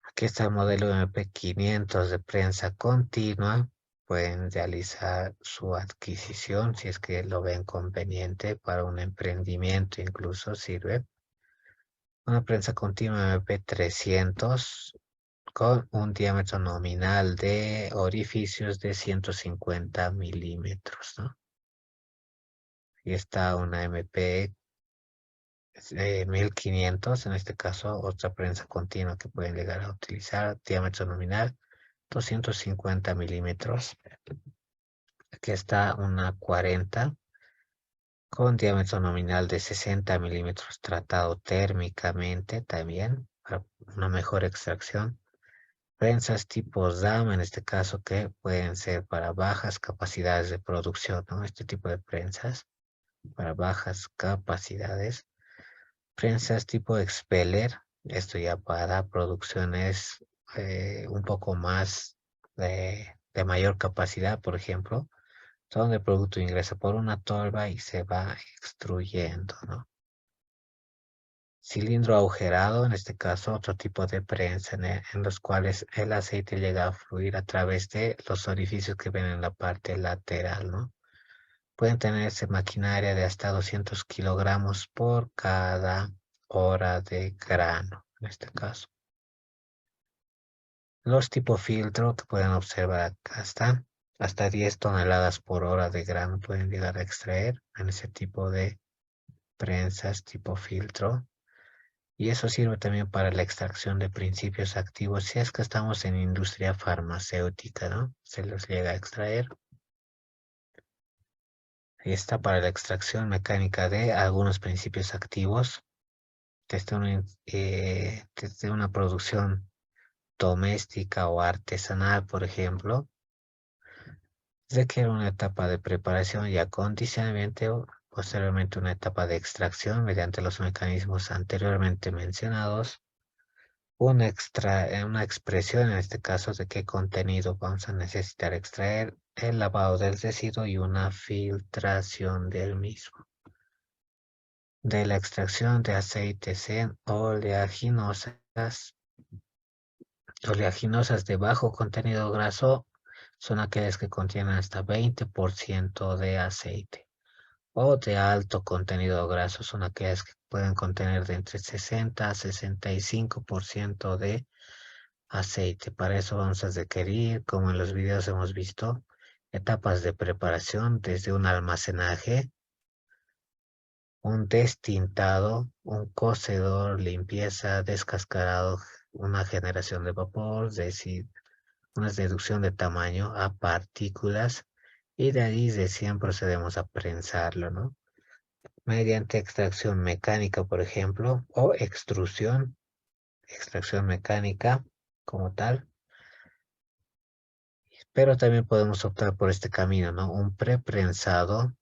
S1: Aquí está el modelo MP500 de prensa continua. Pueden realizar su adquisición si es que lo ven conveniente para un emprendimiento, incluso sirve. Una prensa continua MP300 con un diámetro nominal de orificios de 150 milímetros, ¿no? Y está una MP 1500, en este caso, otra prensa continua que pueden llegar a utilizar, diámetro nominal 250 milímetros. Aquí está una 40 con diámetro nominal de 60 milímetros, tratado térmicamente también para una mejor extracción. Prensas tipo DAM, en este caso, que pueden ser para bajas capacidades de producción, ¿no? Este tipo de prensas para bajas capacidades. Prensas tipo expeller, esto ya para producciones un poco más de mayor capacidad, por ejemplo, donde el producto ingresa por una tolva y se va extruyendo, ¿no? Cilindro agujerado, en este caso otro tipo de prensa en los cuales el aceite llega a fluir a través de los orificios que ven en la parte lateral, ¿no? Pueden tenerse maquinaria de hasta 200 kilogramos por cada hora de grano, en este caso. Los tipo filtro que pueden observar acá están. Hasta 10 toneladas por hora de grano pueden llegar a extraer en ese tipo de prensas tipo filtro. Y eso sirve también para la extracción de principios activos si es que estamos en industria farmacéutica, ¿no? Se los llega a extraer. Y está para la extracción mecánica de algunos principios activos desde una producción doméstica o artesanal, por ejemplo. Requiere una etapa de preparación y acondicionamiento, o posteriormente una etapa de extracción mediante los mecanismos anteriormente mencionados. Una expresión en este caso de qué contenido vamos a necesitar extraer, el lavado del residuo y una filtración del mismo. De la extracción de aceites en oleaginosas de bajo contenido graso son aquellas que contienen hasta 20% de aceite. O de alto contenido graso son aquellas que pueden contener de entre 60 a 65% de aceite. Para eso vamos a requerir, como en los videos hemos visto, etapas de preparación desde un almacenaje, un destintado, un cocedor, limpieza, descascarado, una generación de vapor, es decir, una reducción de tamaño a partículas y de ahí recién procedemos a prensarlo, ¿no? Mediante extracción mecánica, por ejemplo, o extracción mecánica como tal. Pero también podemos optar por este camino, ¿no? Un preprensado,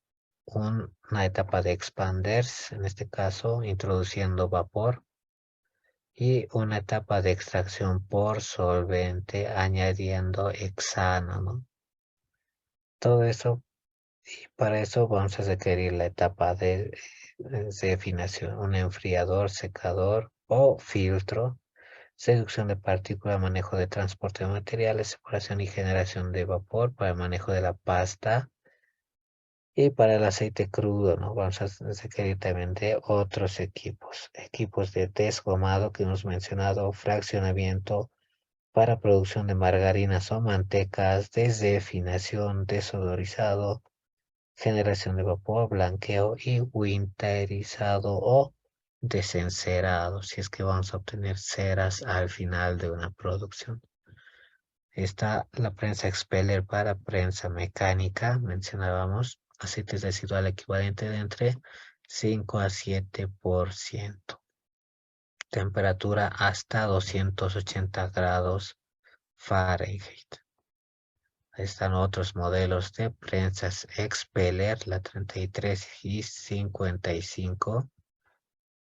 S1: una etapa de expanders, en este caso introduciendo vapor, y una etapa de extracción por solvente añadiendo hexano, ¿no? Todo eso, y para eso vamos a requerir la etapa de refinación, un enfriador, secador o filtro, seducción de partículas, manejo de transporte de materiales, separación y generación de vapor para el manejo de la pasta. Y para el aceite crudo, ¿no? Vamos a requerir también de otros equipos. Equipos de desgomado que hemos mencionado, fraccionamiento para producción de margarinas o mantecas, desdefinación, desodorizado, generación de vapor, blanqueo y winterizado o desencerado, si es que vamos a obtener ceras al final de una producción. Está la prensa expeller para prensa mecánica, mencionábamos, aceite residual equivalente de entre 5 a 7%. Temperatura hasta 280 grados Fahrenheit. Están otros modelos de prensas expeller, la 33 y 55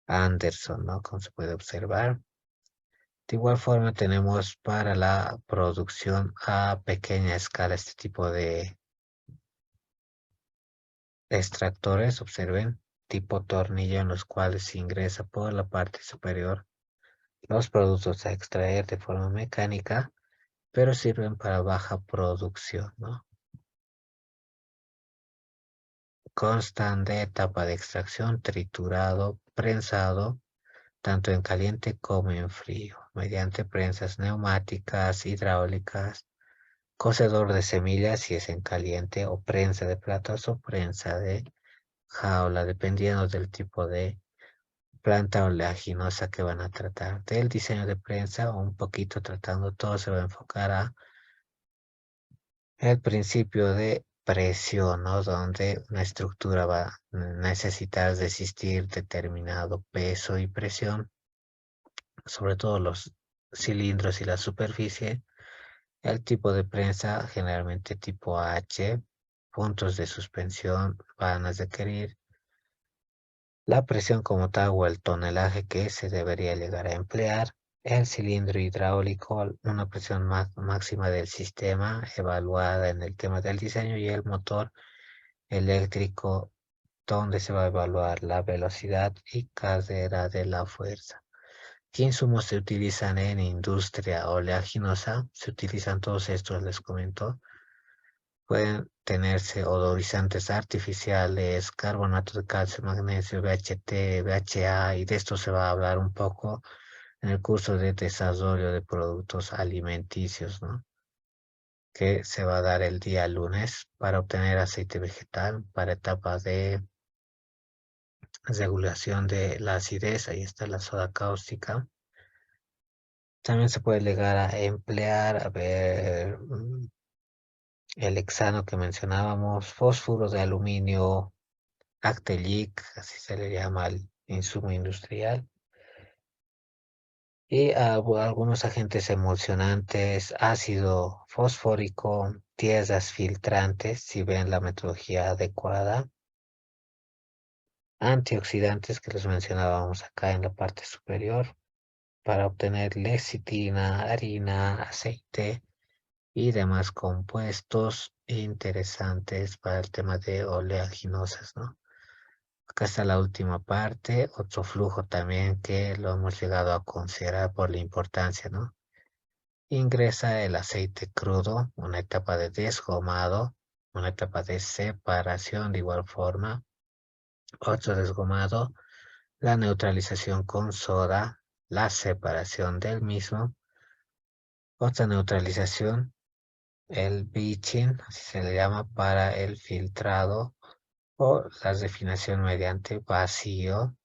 S1: Anderson, ¿no? Como se puede observar. De igual forma tenemos para la producción a pequeña escala este tipo de extractores, observen, tipo tornillo en los cuales se ingresa por la parte superior los productos a extraer de forma mecánica, pero sirven para baja producción, ¿no? Constan de etapa de extracción, triturado, prensado, tanto en caliente como en frío, mediante prensas neumáticas, hidráulicas, cocedor de semillas si es en caliente, o prensa de platos o prensa de jaula, dependiendo del tipo de planta oleaginosa que van a tratar. Del diseño de prensa, un poquito tratando, todo se va a enfocar a el principio de presión, ¿no? Donde una estructura va a necesitar resistir determinado peso y presión, sobre todo los cilindros y la superficie. El tipo de prensa, generalmente tipo H, puntos de suspensión van a requerir la presión como tal o el tonelaje que se debería llegar a emplear, el cilindro hidráulico, una presión máxima del sistema evaluada en el tema del diseño, y el motor eléctrico donde se va a evaluar la velocidad y carrera de la fuerza. ¿Qué insumos se utilizan en industria oleaginosa? Se utilizan todos estos, les comento. Pueden tenerse odorizantes artificiales, carbonato de calcio, magnesio, BHT, BHA, y de esto se va a hablar un poco en el curso de desarrollo de productos alimenticios, ¿no? Que se va a dar el día lunes para obtener aceite vegetal para etapas de regulación de la acidez. Ahí está la soda cáustica. También se puede llegar a emplear, a ver, el hexano que mencionábamos, fósforo de aluminio, Actelic, así se le llama al insumo industrial. Y algunos agentes emulsionantes, ácido fosfórico, tierras filtrantes, si ven la metodología adecuada, antioxidantes que les mencionábamos acá en la parte superior, para obtener lecitina, harina, aceite y demás compuestos interesantes para el tema de oleaginosas, ¿no? Acá está la última parte, otro flujo también que lo hemos llegado a considerar por la importancia, ¿no? Ingresa el aceite crudo, una etapa de desgomado, una etapa de separación de igual forma, otro desgomado, la neutralización con soda, la separación del mismo, otra neutralización, el bleaching, así se le llama, para el filtrado o la refinación mediante vacío,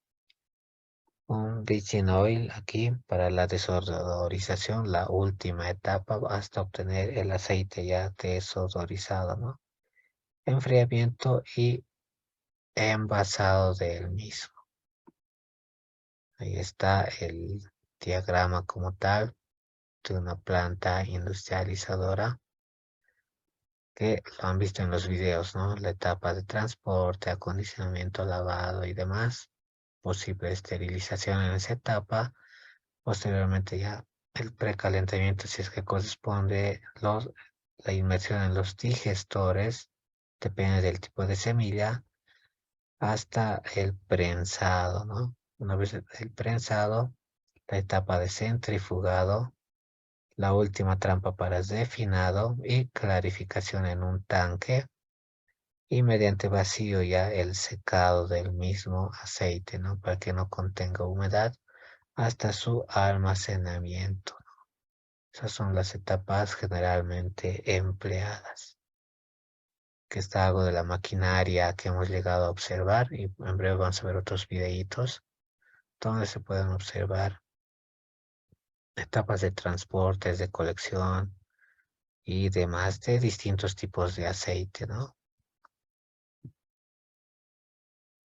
S1: un bleaching oil aquí para la desodorización, la última etapa hasta obtener el aceite ya desodorizado, ¿no? Enfriamiento y envasado del mismo. Ahí está el diagrama como tal de una planta industrializadora que lo han visto en los videos, ¿no? La etapa de transporte, acondicionamiento, lavado y demás. Posible esterilización en esa etapa. Posteriormente ya el precalentamiento, si es que corresponde la inmersión en los digestores, depende del tipo de semilla, hasta el prensado, ¿no? Una vez el prensado, la etapa de centrifugado, la última trampa para refinado y clarificación en un tanque, y mediante vacío ya el secado del mismo aceite, ¿no? Para que no contenga humedad hasta su almacenamiento. Esas son las etapas generalmente empleadas. Que está algo de la maquinaria que hemos llegado a observar y en breve vamos a ver otros videitos donde se pueden observar etapas de transportes, de colección y demás de distintos tipos de aceite, ¿no?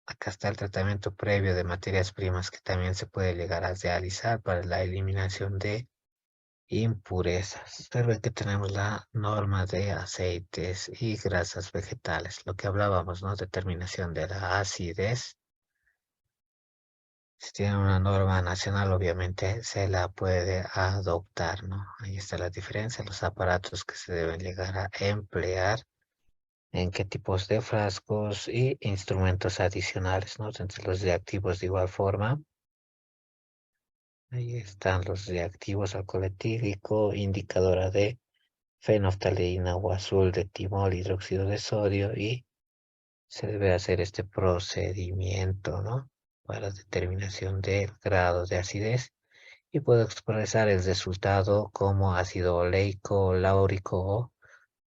S1: Acá está el tratamiento previo de materias primas que también se puede llegar a realizar para la eliminación de impurezas. Observen que tenemos la norma de aceites y grasas vegetales, lo que hablábamos, ¿no? Determinación de la acidez. Si tiene una norma nacional, obviamente se la puede adoptar, ¿no? Ahí está la diferencia, los aparatos que se deben llegar a emplear, en qué tipos de frascos y instrumentos adicionales, ¿no? Entre los reactivos de igual forma. Ahí están los reactivos alcohol etílico, indicadora de fenolftaleína o azul de timol, hidróxido de sodio, y se debe hacer este procedimiento, ¿no? Para determinación del grado de acidez, y puedo expresar el resultado como ácido oleico, láurico o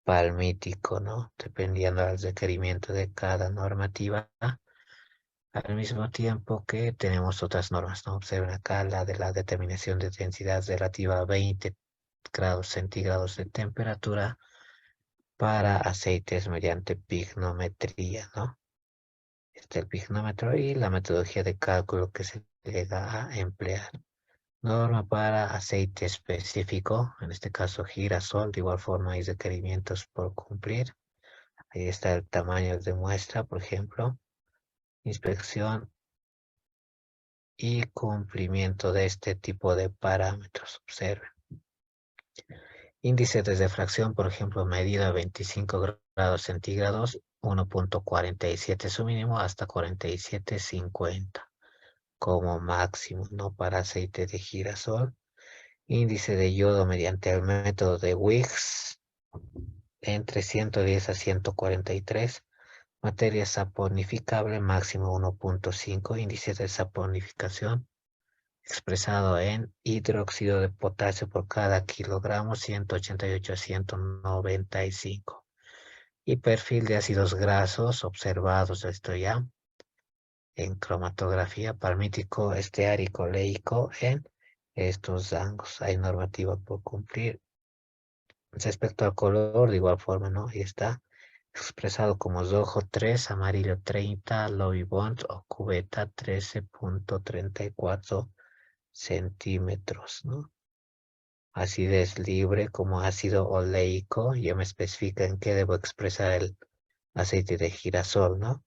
S1: palmítico, ¿no? Dependiendo del requerimiento de cada normativa. Al mismo tiempo que tenemos otras normas, ¿no? Observen acá la de la determinación de densidad relativa a 20 grados centígrados de temperatura para aceites mediante pignometría, ¿no? Este es el pignómetro y la metodología de cálculo que se llega a emplear. Norma para aceite específico, en este caso girasol, de igual forma hay requerimientos por cumplir. Ahí está el tamaño de muestra, por ejemplo, inspección y cumplimiento de este tipo de parámetros. Observen. Índice de refracción, por ejemplo, medido a 25 grados centígrados, 1.47 su mínimo hasta 47.50 como máximo, ¿no? Para aceite de girasol. Índice de yodo mediante el método de Wiggs entre 110 a 143. Materia saponificable máximo 1.5. Índice de saponificación expresado en hidróxido de potasio por cada kilogramo 188 a 195. Y perfil de ácidos grasos observados, esto ya, en cromatografía palmítico, esteárico, leico en estos rangos. Hay normativa por cumplir. Respecto al color, de igual forma, ¿no? Y está expresado como rojo 3, amarillo 30, lobby bonds o cubeta 13.34 centímetros, ¿no? Acidez libre como ácido oleico, ya me especifica en qué debo expresar el aceite de girasol, ¿no?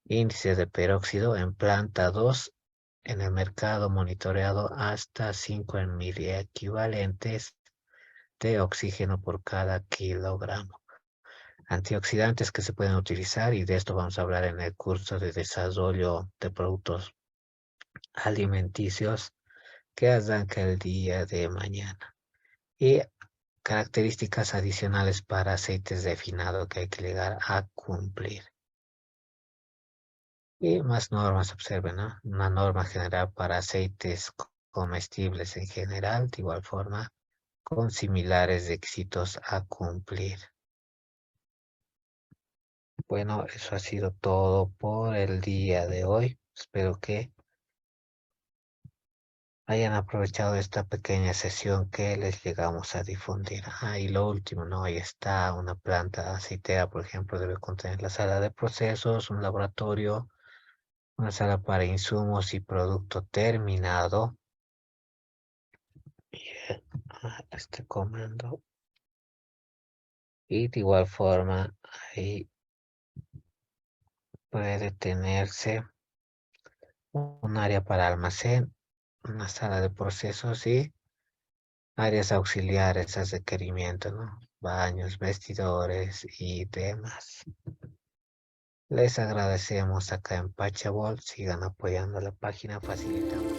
S1: Índice de peróxido en planta 2 en el mercado monitoreado hasta 5 en miliequivalentes de oxígeno por cada kilogramo. Antioxidantes que se pueden utilizar, y de esto vamos a hablar en el curso de desarrollo de productos alimenticios que arranca el día de mañana. Y características adicionales para aceites refinados que hay que llegar a cumplir. Y más normas, observen, ¿no? Una norma general para aceites comestibles en general, de igual forma, con similares requisitos a cumplir. Bueno, eso ha sido todo por el día de hoy. Espero que hayan aprovechado esta pequeña sesión que les llegamos a difundir. Ah, y lo último, ¿no? Ahí está una planta aceitera, por ejemplo, debe contener la sala de procesos, un laboratorio, una sala para insumos y producto terminado. Y este comando. Y de igual forma, ahí puede tenerse un área para almacén, una sala de procesos y áreas auxiliares a requerimiento, ¿no? Baños, vestidores y demás. Les agradecemos acá en Pachabol. Sigan apoyando la página, facilitamos.